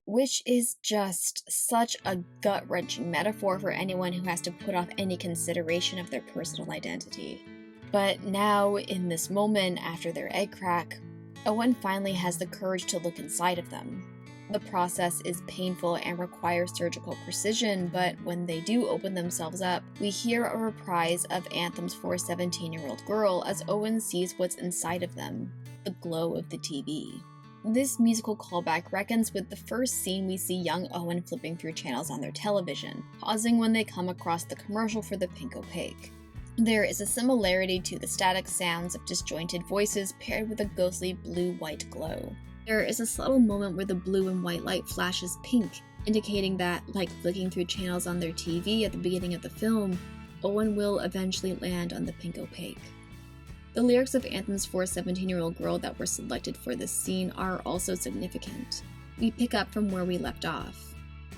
Which is just such a gut-wrenching metaphor for anyone who has to put off any consideration of their personal identity. But now, in this moment after their egg crack, Owen finally has the courage to look inside of them. The process is painful and requires surgical precision, but when they do open themselves up, we hear a reprise of Anthems for a 17-year-old girl as Owen sees what's inside of them, the glow of the TV. This musical callback reckons with the first scene we see young Owen flipping through channels on their television, pausing when they come across the commercial for the pink opaque. There is a similarity to the static sounds of disjointed voices paired with a ghostly blue-white glow. There is a subtle moment where the blue and white light flashes pink, indicating that, like flicking through channels on their TV at the beginning of the film, Owen will eventually land on the pink opaque. The lyrics of Anthems for a 17-year-old girl that were selected for this scene are also significant. We pick up from where we left off.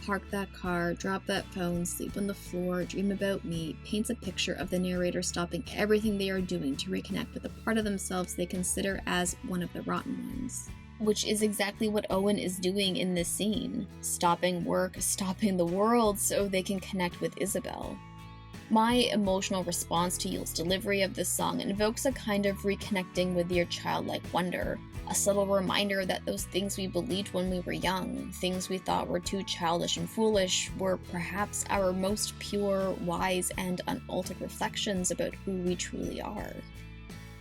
Park that car, drop that phone, sleep on the floor, dream about me, paints a picture of the narrator stopping everything they are doing to reconnect with a part of themselves they consider as one of the rotten ones. Which is exactly what Owen is doing in this scene, stopping work, stopping the world so they can connect with Isabel. My emotional response to Yeule's delivery of this song invokes a kind of reconnecting with your childlike wonder, a subtle reminder that those things we believed when we were young, things we thought were too childish and foolish, were perhaps our most pure, wise, and unaltered reflections about who we truly are.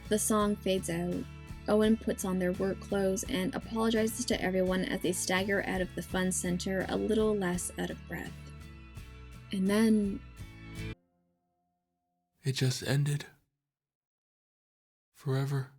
The song fades out. Owen puts on their work clothes and apologizes to everyone as they stagger out of the fun center a little less out of breath. And then It just ended. Forever.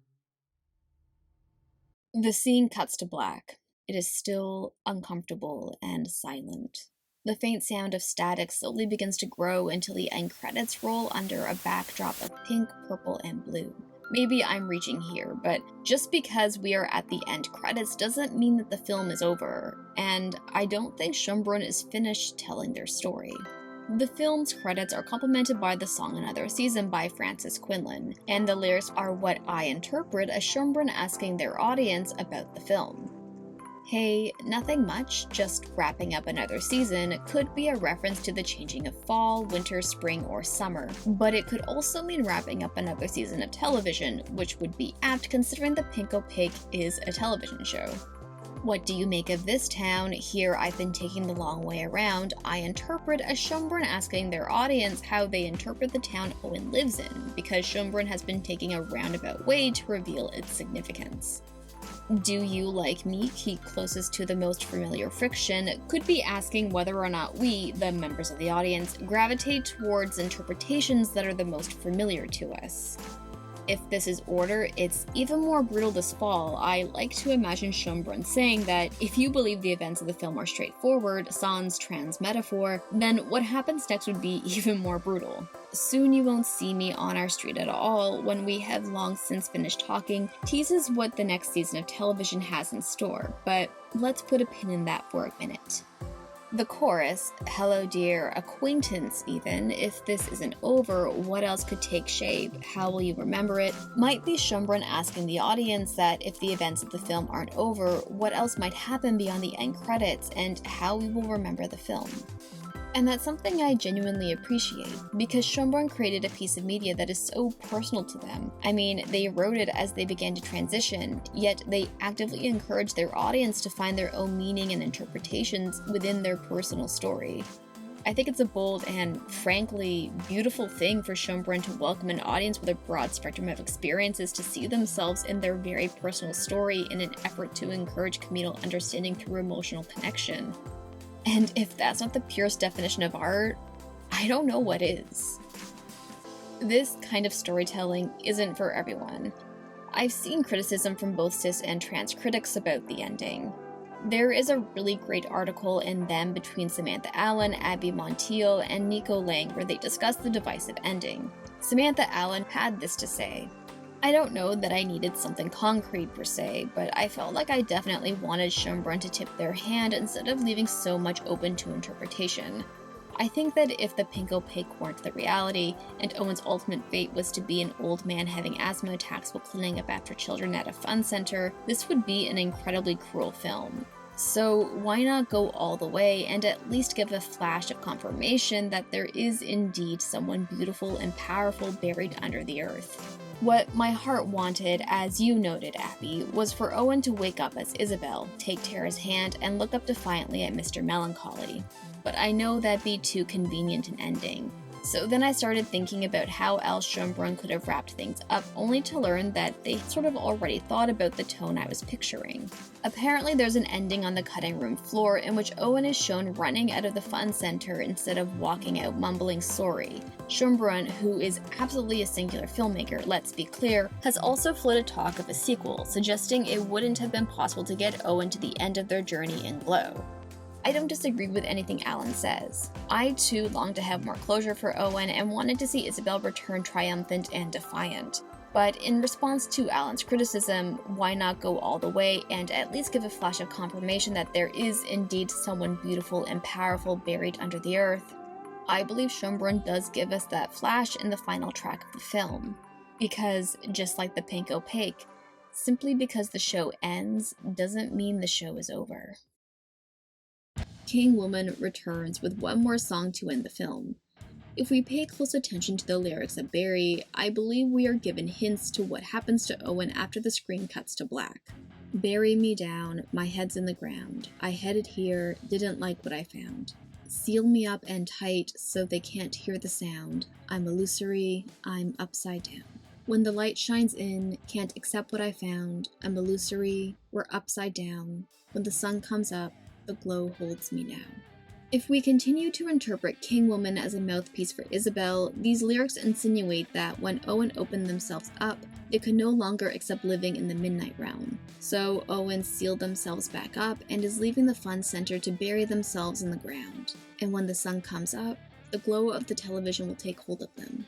the scene cuts to black. It is still, uncomfortable, and silent. The faint sound of static slowly begins to grow until the end credits roll under a backdrop of pink, purple, and blue. Maybe I'm reaching here, but just because we are at the end credits doesn't mean that the film is over, and I don't think Schoenbrun is finished telling their story. The film's credits are complemented by the song Another Season by Francis Quinlan, and the lyrics are what I interpret as Schoenbrun asking their audience about the film. Hey, nothing much, just wrapping up another season could be a reference to the changing of fall, winter, spring, or summer, but it could also mean wrapping up another season of television, which would be apt considering the Pink Opaque is a television show. What do you make of this town? Here I've been taking the long way around. I interpret as Schoenbrun asking their audience how they interpret the town Owen lives in, because Schoenbrun has been taking a roundabout way to reveal its significance. Do you, like me, keep closest to the most familiar friction, could be asking whether or not we, the members of the audience, gravitate towards interpretations that are the most familiar to us. If this is order, it's even more brutal this fall. I like to imagine Schoenbrun saying that if you believe the events of the film are straightforward, sans trans metaphor, then what happens next would be even more brutal. Soon you won't see me on our street at all when we have long since finished talking teases what the next season of television has in store, but let's put a pin in that for a minute. The chorus, hello dear acquaintance even, if this isn't over, what else could take shape, how will you remember it, might be Schoenbrun asking the audience that if the events of the film aren't over, what else might happen beyond the end credits and how we will remember the film. And that's something I genuinely appreciate, because Schoenbrun created a piece of media that is so personal to them. I mean, they wrote it as they began to transition, yet they actively encouraged their audience to find their own meaning and interpretations within their personal story. I think it's a bold and, frankly, beautiful thing for Schoenbrun to welcome an audience with a broad spectrum of experiences to see themselves in their very personal story in an effort to encourage communal understanding through emotional connection. And if that's not the purest definition of art, I don't know what is. This kind of storytelling isn't for everyone. I've seen criticism from both cis and trans critics about the ending. There is a really great article in Them between Samantha Allen, Abby Montiel, and Nico Lang where they discuss the divisive ending. Samantha Allen had this to say: "I don't know that I needed something concrete per se, but I felt like I definitely wanted Schoenbrun to tip their hand instead of leaving so much open to interpretation. I think that if the pink opaque weren't the reality, and Owen's ultimate fate was to be an old man having asthma attacks while cleaning up after children at a fun center, this would be an incredibly cruel film. So why not go all the way and at least give a flash of confirmation that there is indeed someone beautiful and powerful buried under the earth?" What my heart wanted, as you noted, Abby, was for Owen to wake up as Isabel, take Tara's hand, and look up defiantly at Mr. Melancholy. But I know that'd be too convenient an ending. So then I started thinking about how else Schoenbrun could have wrapped things up, only to learn that they sort of already thought about the tone I was picturing. Apparently there's an ending on the cutting room floor in which Owen is shown running out of the fun center instead of walking out mumbling sorry. Schoenbrun, who is absolutely a singular filmmaker, let's be clear, has also floated talk of a sequel, suggesting it wouldn't have been possible to get Owen to the end of their journey in Glow. I don't disagree with anything Alan says. I too longed to have more closure for Owen and wanted to see Isabel return triumphant and defiant. But in response to Alan's criticism, why not go all the way and at least give a flash of confirmation that there is indeed someone beautiful and powerful buried under the earth? I believe Schoenbrun does give us that flash in the final track of the film. Because, just like the pink opaque, simply because the show ends doesn't mean the show is over. King Woman returns with one more song to end the film. If we pay close attention to the lyrics of Barry, I believe we are given hints to what happens to Owen after the screen cuts to black. "Bury me down, my head's in the ground. I headed here, didn't like what I found. Seal me up and tight so they can't hear the sound. I'm illusory, I'm upside down. When the light shines in, can't accept what I found. I'm illusory, we're upside down. When the sun comes up, the glow holds me now." If we continue to interpret King Woman as a mouthpiece for Isabel, these lyrics insinuate that when Owen opened themselves up, they could no longer accept living in the Midnight Realm. So Owen sealed themselves back up and is leaving the fun center to bury themselves in the ground. And when the sun comes up, the glow of the television will take hold of them.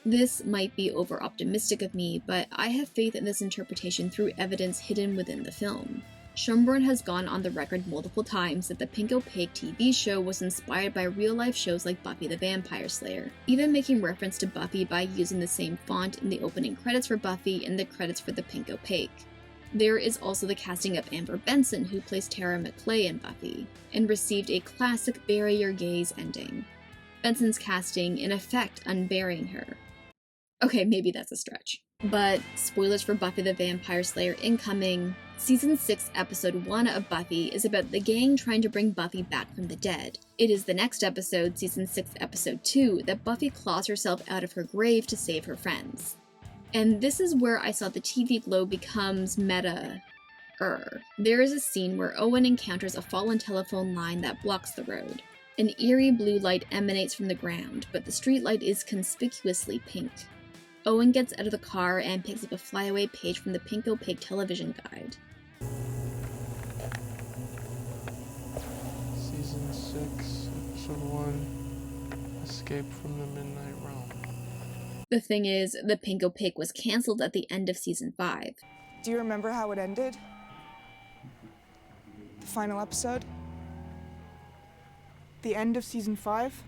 This might be over-optimistic of me, but I have faith in this interpretation through evidence hidden within the film. Schoenbrun has gone on the record multiple times that the Pink Opaque TV show was inspired by real-life shows like Buffy the Vampire Slayer, even making reference to Buffy by using the same font in the opening credits for Buffy and the credits for the Pink Opaque. There is also the casting of Amber Benson, who plays Tara McClay in Buffy, and received a classic bury your gaze ending. Benson's casting, in effect, unburying her. Okay, maybe that's a stretch. But spoilers for Buffy the Vampire Slayer incoming. Season 6, Episode 1 of Buffy is about the gang trying to bring Buffy back from the dead. It is the next episode, Season 6, Episode 2, that Buffy claws herself out of her grave to save her friends. And this is where I saw the TV glow becomes meta. There is a scene where Owen encounters a fallen telephone line that blocks the road. An eerie blue light emanates from the ground, but the streetlight is conspicuously pink. Owen gets out of the car and picks up a flyaway page from the Pink Opaque television guide. Season 6, Episode 1, Escape from the Midnight Realm. The thing is, the Pink Opaque was cancelled at the end of Season 5. Do you remember how it ended? The final episode? The end of Season 5?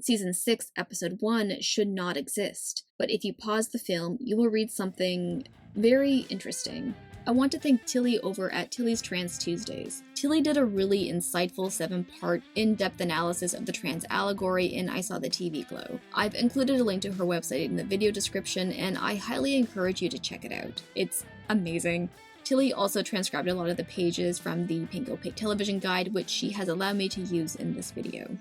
Season 6, Episode 1 should not exist, but if you pause the film, you will read something very interesting. I want to thank Tilly over at Tilly's Trans Tuesdays. Tilly did a really insightful 7-part in-depth analysis of the trans allegory in I Saw the TV Glow. I've included a link to her website in the video description, and I highly encourage you to check it out. It's amazing. Tilly also transcribed a lot of the pages from the Pink Opaque television guide, which she has allowed me to use in this video.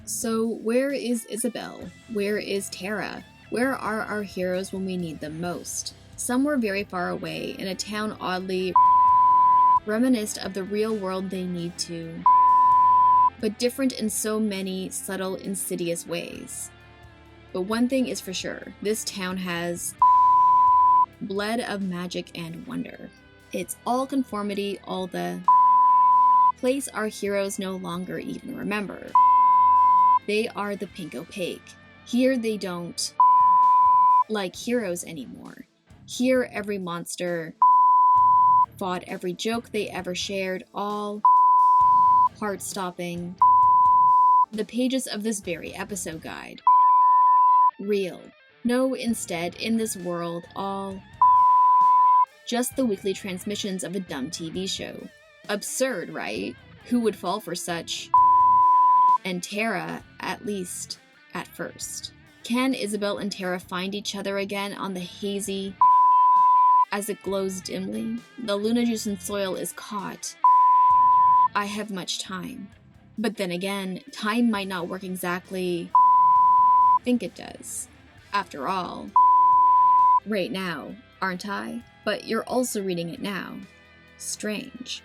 So where is Isabel? Where is Tara? Where are our heroes when we need them most? Some were very far away in a town oddly reminiscent of the real world they need to, but different in so many subtle, insidious ways. But one thing is for sure, this town has blood of magic and wonder. It's all conformity, all the place our heroes no longer even remember. They are the pink opaque. Here they don't like heroes anymore. Here every monster fought every joke they ever shared, all heart-stopping. The pages of this very episode guide. Real. No, instead, in this world, all just the weekly transmissions of a dumb TV show. Absurd, right? Who would fall for such? And Tara, at least, at first. Can Isabel and Tara find each other again on the hazy as it glows dimly? The Luna juice and soil is caught. I have much time. But then again, time might not work exactly think it does. After all, right now, aren't I? But you're also reading it now. Strange.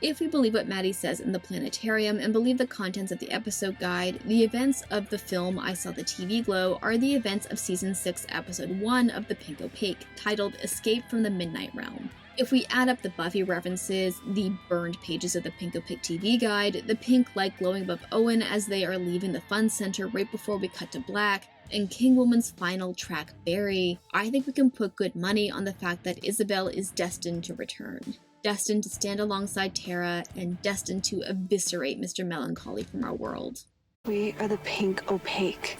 If we believe what Maddie says in the planetarium and believe the contents of the episode guide, the events of the film I Saw the TV Glow are the events of Season 6, Episode 1 of The Pink Opaque, titled Escape from the Midnight Realm. If we add up the Buffy references, the burned pages of the Pink Opaque TV guide, the pink light glowing above Owen as they are leaving the fun center right before we cut to black, and King Woman's final track, Barry, I think we can put good money on the fact that Isabel is destined to return. Destined to stand alongside Tara, and destined to eviscerate Mr. Melancholy from our world. We are the pink opaque.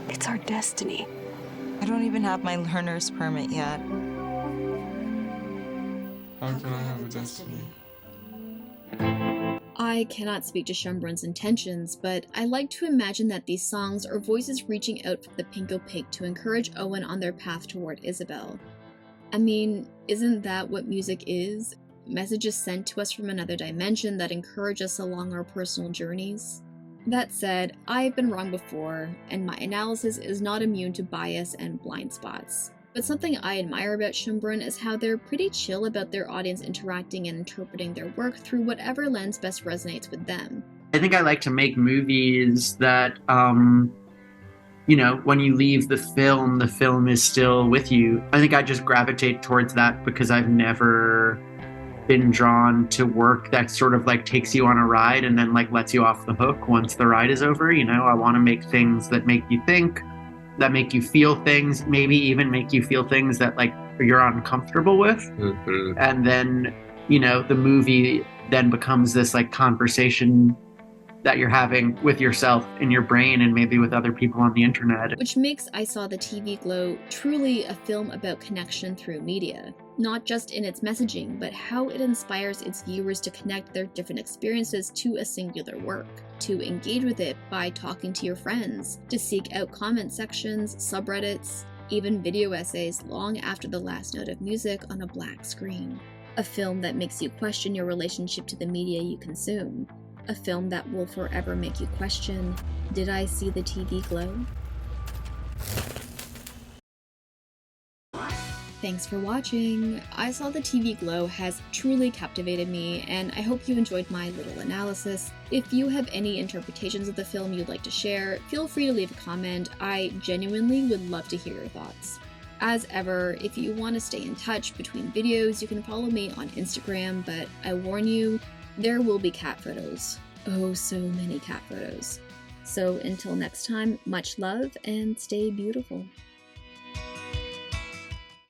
It's our destiny. I don't even have my learner's permit yet. How can I have a destiny? I cannot speak to Schoenbrun's intentions, but I like to imagine that these songs are voices reaching out from the pink opaque to encourage Owen on their path toward Isabel. I mean, isn't that what music is? Messages sent to us from another dimension that encourage us along our personal journeys? That said, I've been wrong before, and my analysis is not immune to bias and blind spots. But something I admire about Schoenbrun is how they're pretty chill about their audience interacting and interpreting their work through whatever lens best resonates with them. I think I like to make movies that, when you leave the film is still with you. I think I just gravitate towards that because I've never been drawn to work that sort of like takes you on a ride and then like lets you off the hook once the ride is over. I want to make things that make you think, that make you feel things, maybe even make you feel things that like you're uncomfortable with. Mm-hmm. And then, the movie then becomes this like conversation that you're having with yourself in your brain and maybe with other people on the internet. Which makes I Saw the TV Glow truly a film about connection through media. Not just in its messaging, but how it inspires its viewers to connect their different experiences to a singular work, to engage with it by talking to your friends, to seek out comment sections, subreddits, even video essays long after the last note of music on a black screen. A film that makes you question your relationship to the media you consume. A film that will forever make you question, did I see the TV glow? Thanks for watching! I Saw the TV Glow has truly captivated me, and I hope you enjoyed my little analysis. If you have any interpretations of the film you'd like to share, feel free to leave a comment. I genuinely would love to hear your thoughts. As ever, if you want to stay in touch between videos, you can follow me on Instagram, but I warn you, there will be cat photos. Oh, so many cat photos. So until next time, much love and stay beautiful.